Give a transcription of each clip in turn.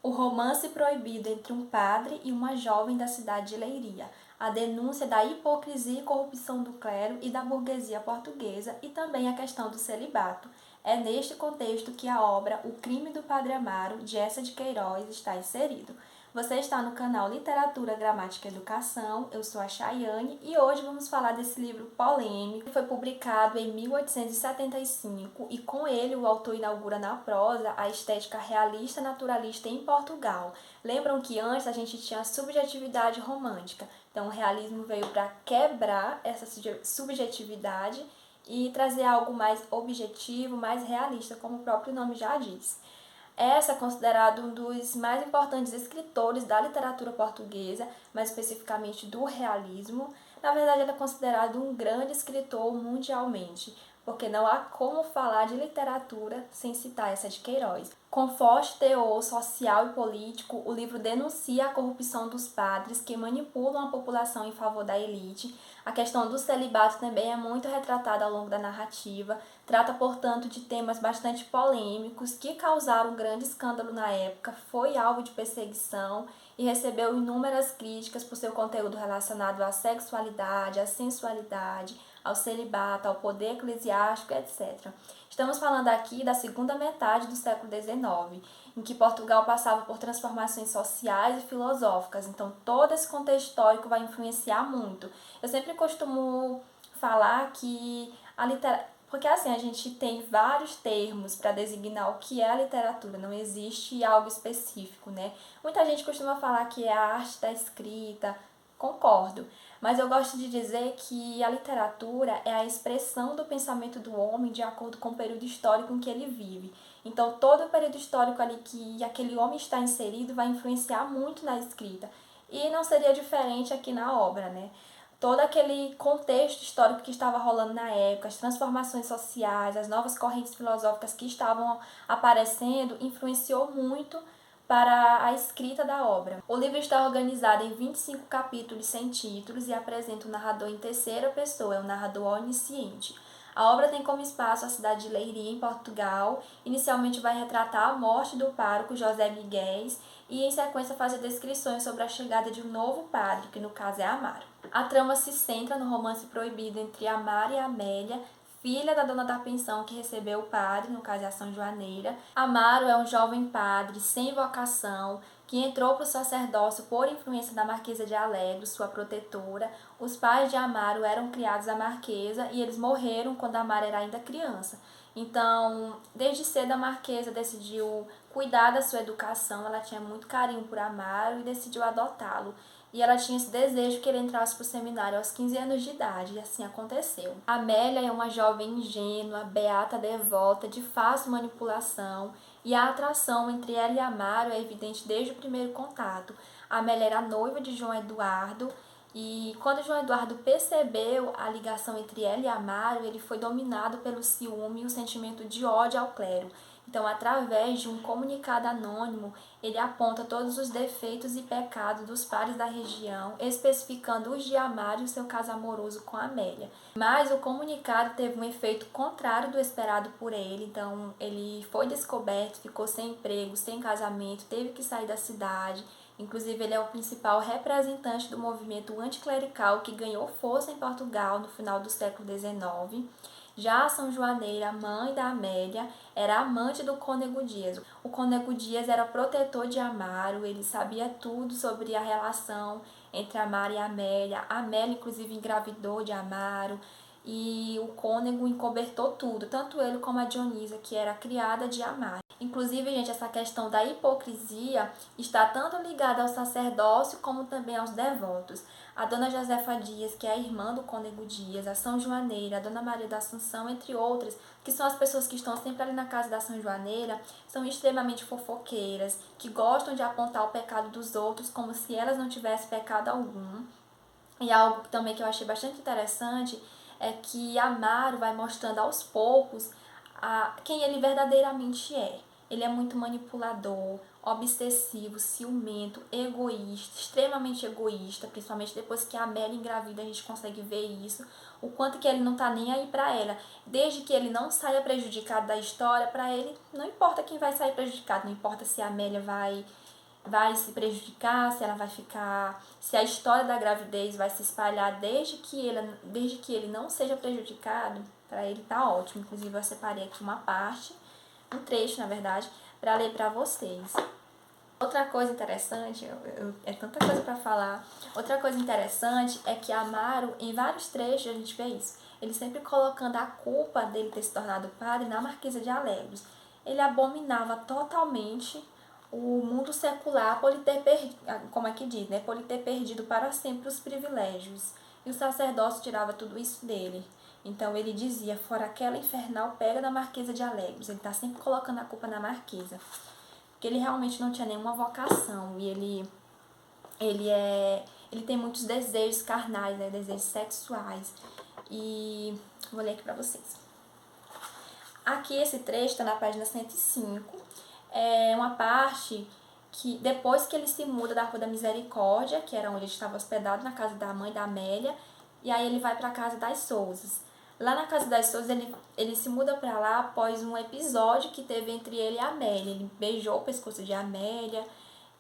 O romance proibido entre um padre e uma jovem da cidade de Leiria. A denúncia da hipocrisia e corrupção do clero e da burguesia portuguesa e também a questão do celibato. É neste contexto que a obra O Crime do Padre Amaro, de Eça de Queiroz, está inserido. Você está no canal Literatura, Gramática e Educação, eu sou a Chayane e hoje vamos falar desse livro polêmico que foi publicado em 1875 e com ele o autor inaugura na prosa a estética realista naturalista em Portugal. Lembram que antes a gente tinha a subjetividade romântica, então o realismo veio para quebrar essa subjetividade e trazer algo mais objetivo, mais realista, como o próprio nome já diz. Essa é considerado um dos mais importantes escritores da literatura portuguesa, mais especificamente do realismo. Na verdade, ele é considerado um grande escritor mundialmente, porque não há como falar de literatura sem citar Eça de Queiroz. Com forte teor social e político, o livro denuncia a corrupção dos padres que manipulam a população em favor da elite. A questão do celibato também é muito retratada ao longo da narrativa. Trata, portanto, de temas bastante polêmicos que causaram um grande escândalo na época, foi alvo de perseguição e recebeu inúmeras críticas por seu conteúdo relacionado à sexualidade, à sensualidade, ao celibato, ao poder eclesiástico, etc. Estamos falando aqui da segunda metade do século XIX, em que Portugal passava por transformações sociais e filosóficas, então todo esse contexto histórico vai influenciar muito. Eu sempre costumo falar que a literatura... Porque assim, a gente tem vários termos para designar o que é a literatura, não existe algo específico, né? Muita gente costuma falar que é a arte da escrita, concordo, mas eu gosto de dizer que a literatura é a expressão do pensamento do homem de acordo com o período histórico em que ele vive. Então, todo o período histórico ali que aquele homem está inserido vai influenciar muito na escrita. E não seria diferente aqui na obra, né? Todo aquele contexto histórico que estava rolando na época, as transformações sociais, as novas correntes filosóficas que estavam aparecendo, influenciou muito para a escrita da obra. O livro está organizado em 25 capítulos sem títulos e apresenta o narrador em terceira pessoa, é um narrador onisciente. A obra tem como espaço a cidade de Leiria, em Portugal. Inicialmente vai retratar a morte do pároco José Miguel e em sequência fazer descrições sobre a chegada de um novo padre, que no caso é Amaro. A trama se centra no romance proibido entre Amaro e Amélia, filha da dona da pensão que recebeu o padre, no caso é a São Joaneira. Amaro é um jovem padre sem vocação, que entrou para o sacerdócio por influência da Marquesa de Alegre, sua protetora. Os pais de Amaro eram criados à Marquesa e eles morreram quando Amaro era ainda criança. Então, desde cedo a Marquesa decidiu cuidar da sua educação, ela tinha muito carinho por Amaro e decidiu adotá-lo. E ela tinha esse desejo que ele entrasse para o seminário aos 15 anos de idade, e assim aconteceu. Amélia é uma jovem ingênua, beata, devota, de fácil manipulação, e a atração entre ela e Amaro é evidente desde o primeiro contato. Amélia era noiva de João Eduardo, e quando João Eduardo percebeu a ligação entre ela e Amaro, ele foi dominado pelo ciúme e o sentimento de ódio ao clero. Então, através de um comunicado anônimo, ele aponta todos os defeitos e pecados dos pares da região, especificando os de Amaro e o seu caso amoroso com Amélia. Mas o comunicado teve um efeito contrário do esperado por ele, então ele foi descoberto, ficou sem emprego, sem casamento, teve que sair da cidade. Inclusive, ele é o principal representante do movimento anticlerical que ganhou força em Portugal no final do século XIX. Já a São Joaneira, mãe da Amélia, era amante do Cônego Dias. O Cônego Dias era protetor de Amaro, ele sabia tudo sobre a relação entre Amaro e Amélia. A Amélia, inclusive, engravidou de Amaro e o Cônego encobertou tudo, tanto ele como a Dionisa, que era criada de Amaro. Inclusive, gente, essa questão da hipocrisia está tanto ligada ao sacerdócio como também aos devotos. A Dona Josefa Dias, que é a irmã do Cônego Dias, a São Joaneira, a Dona Maria da Assunção, entre outras, que são as pessoas que estão sempre ali na casa da São Joaneira, são extremamente fofoqueiras, que gostam de apontar o pecado dos outros como se elas não tivessem pecado algum. E algo também que eu achei bastante interessante é que Amaro vai mostrando aos poucos quem ele verdadeiramente é. Ele é muito manipulador, obsessivo, ciumento, egoísta, extremamente egoísta, principalmente depois que a Amélia engravida a gente consegue ver isso, o quanto que ele não tá nem aí pra ela. Desde que ele não saia prejudicado da história, pra ele não importa quem vai sair prejudicado, não importa se a Amélia vai vai se prejudicar, se ela vai ficar, se a história da gravidez vai se espalhar desde que ele não seja prejudicado, para ele tá ótimo. Inclusive eu separei aqui uma parte, um trecho, na verdade, para ler para vocês. Outra coisa interessante, é tanta coisa para falar. Outra coisa interessante é que Amaro, em vários trechos a gente vê isso, ele sempre colocando a culpa dele ter se tornado padre na Marquesa de Alegres. Ele abominava totalmente o mundo secular por ele ter perdido, como é que diz, né? Por ele ter perdido para sempre os privilégios. E o sacerdócio tirava tudo isso dele. Então ele dizia, fora aquela infernal pega da Marquesa de Alegres. Ele está sempre colocando a culpa na Marquesa. Porque ele realmente não tinha nenhuma vocação. E ele tem muitos desejos carnais, né? Desejos sexuais. E vou ler aqui para vocês. Aqui esse trecho está na página 105. É uma parte que depois que ele se muda da Rua da Misericórdia, que era onde ele estava hospedado, na casa da mãe da Amélia, e aí ele vai para a casa das Sousas. Lá na casa das Sousas, ele se muda para lá após um episódio que teve entre ele e a Amélia. Ele beijou o pescoço de Amélia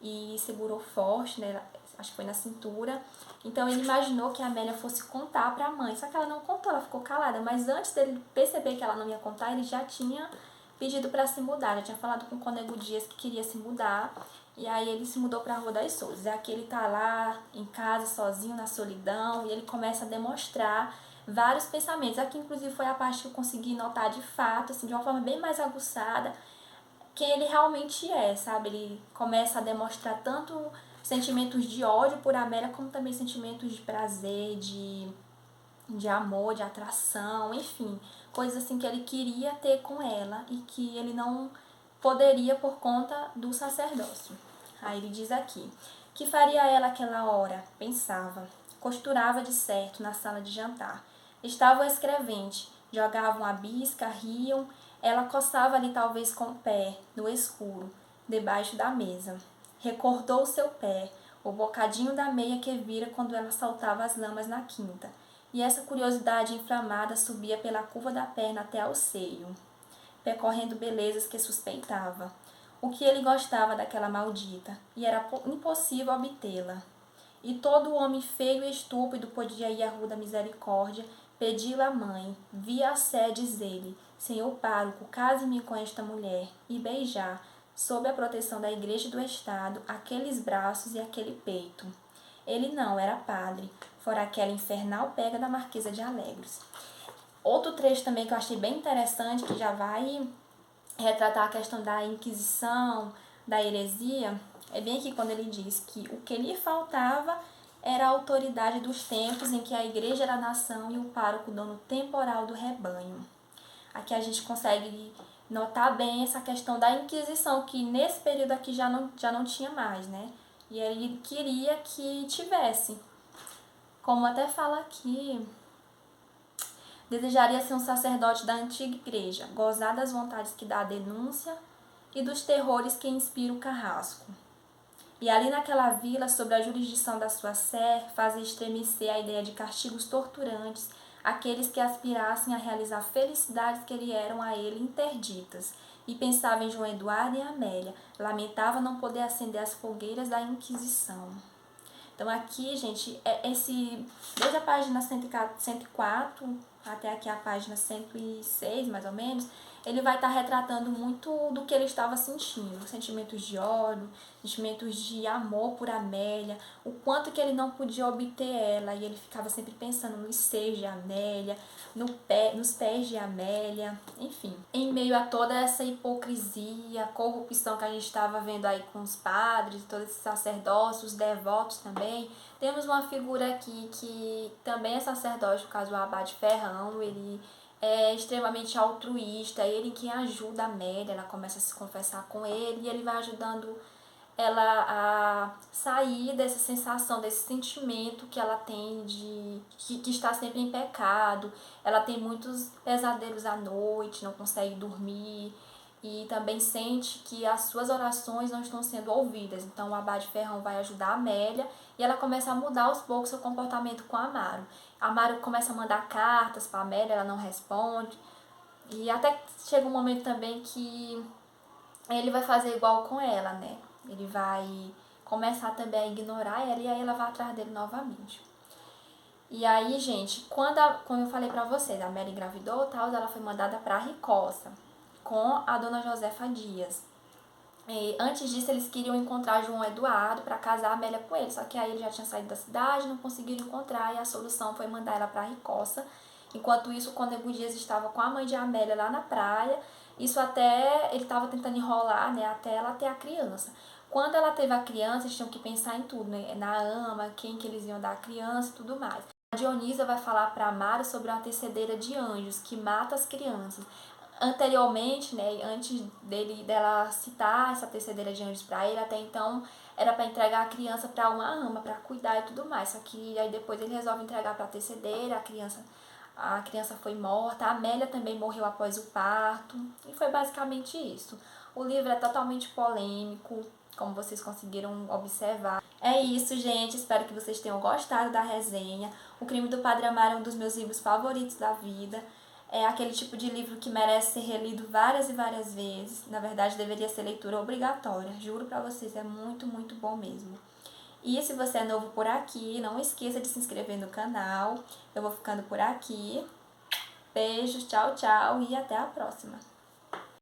e segurou forte, né? Acho que foi na cintura. Então ele imaginou que a Amélia fosse contar para a mãe, só que ela não contou, ela ficou calada. Mas antes dele perceber que ela não ia contar, ele já tinha pedido para se mudar, já tinha falado com o Cônego Dias que queria se mudar. E aí ele se mudou para a Rua das Sousas. E aqui ele tá lá em casa, sozinho, na solidão, e ele começa a demonstrar vários pensamentos. Aqui, inclusive, foi a parte que eu consegui notar de fato, assim, de uma forma bem mais aguçada, quem ele realmente é, sabe? Ele começa a demonstrar tanto sentimentos de ódio por Amélia, como também sentimentos de prazer, de amor, de atração, enfim. Coisas assim que ele queria ter com ela e que ele não poderia por conta do sacerdócio. Aí ele diz aqui, que faria ela aquela hora? Pensava. Costurava de certo na sala de jantar. Estavam escrevente, jogavam a bisca, riam, ela coçava ali talvez com o pé, no escuro, debaixo da mesa. Recordou o seu pé, o bocadinho da meia que vira quando ela saltava as lamas na quinta. E essa curiosidade inflamada subia pela curva da perna até ao seio, percorrendo belezas que suspeitava. O que ele gostava daquela maldita, e era impossível obtê-la. E todo homem feio e estúpido podia ir à Rua da Misericórdia, pedi-la à mãe, via a sé dizer-lhe, Senhor pároco, case-me com esta mulher, e beijar, sob a proteção da Igreja e do Estado, aqueles braços e aquele peito. Ele não, era padre, fora aquela infernal pega da Marquesa de Alegres. Outro trecho também que eu achei bem interessante, que já vai retratar a questão da Inquisição, da heresia, é bem aqui quando ele diz que o que lhe faltava era a autoridade dos tempos em que a igreja era a nação e o pároco dono temporal do rebanho. Aqui a gente consegue notar bem essa questão da Inquisição, que nesse período aqui já não tinha mais, né? E ele queria que tivesse. Como até fala aqui, desejaria ser um sacerdote da antiga igreja, gozar das vontades que dá a denúncia e dos terrores que inspira o carrasco. E ali naquela vila, sob a jurisdição da sua sé, fazia estremecer a ideia de castigos torturantes aqueles que aspirassem a realizar felicidades que lhe eram a ele interditas. E pensava em João Eduardo e Amélia, lamentava não poder acender as fogueiras da Inquisição. Então aqui, gente, desde a página 104 até aqui a página 106, mais ou menos, ele vai estar retratando muito do que ele estava sentindo, sentimentos de ódio, sentimentos de amor por Amélia, o quanto que ele não podia obter ela, e ele ficava sempre pensando nos seios de Amélia, nos pés de Amélia, enfim. Em meio a toda essa hipocrisia, corrupção que a gente estava vendo aí com os padres, todos esses sacerdócios, os devotos também, temos uma figura aqui que também é sacerdote, no caso o Abade Ferrão, ele é extremamente altruísta, ele quem ajuda a Amélia, ela começa a se confessar com ele e ele vai ajudando ela a sair dessa sensação, desse sentimento que ela tem de que está sempre em pecado. Ela tem muitos pesadelos à noite, não consegue dormir e também sente que as suas orações não estão sendo ouvidas. Então o Abade Ferrão vai ajudar a Amélia e ela começa a mudar aos poucos seu comportamento com Amaro. Amaro começa a mandar cartas para Amélia, ela não responde. E até chega um momento também que ele vai fazer igual com ela, né? Ele vai começar também a ignorar ela e aí ela vai atrás dele novamente. E aí, gente, como eu falei pra vocês, a Amélia engravidou e tal, ela foi mandada pra Ricossa com a dona Josefa Dias. E antes disso, eles queriam encontrar João Eduardo para casar a Amélia com ele, só que aí ele já tinha saído da cidade, não conseguiram encontrar, e a solução foi mandar ela para Ricossa. Enquanto isso, o Cônego Dias estava com a mãe de Amélia lá na praia, isso até ele estava tentando enrolar, né, até ela ter a criança. Quando ela teve a criança, eles tinham que pensar em tudo, né, na ama, quem que eles iam dar a criança e tudo mais. A Dionisa vai falar para Mário sobre uma tecedeira de anjos que mata as crianças. Anteriormente, né, antes dela citar essa tecedeira de anjos para ele, até então era para entregar a criança para uma ama, para cuidar e tudo mais. Só que aí depois ele resolve entregar para a tecedeira, a criança foi morta, a Amélia também morreu após o parto, e foi basicamente isso. O livro é totalmente polêmico, como vocês conseguiram observar. É isso, gente. Espero que vocês tenham gostado da resenha. O Crime do Padre Amaro é um dos meus livros favoritos da vida. É aquele tipo de livro que merece ser relido várias e várias vezes. Na verdade, deveria ser leitura obrigatória. Juro pra vocês, é muito, muito bom mesmo. E se você é novo por aqui, não esqueça de se inscrever no canal. Eu vou ficando por aqui. Beijos, tchau, tchau e até a próxima.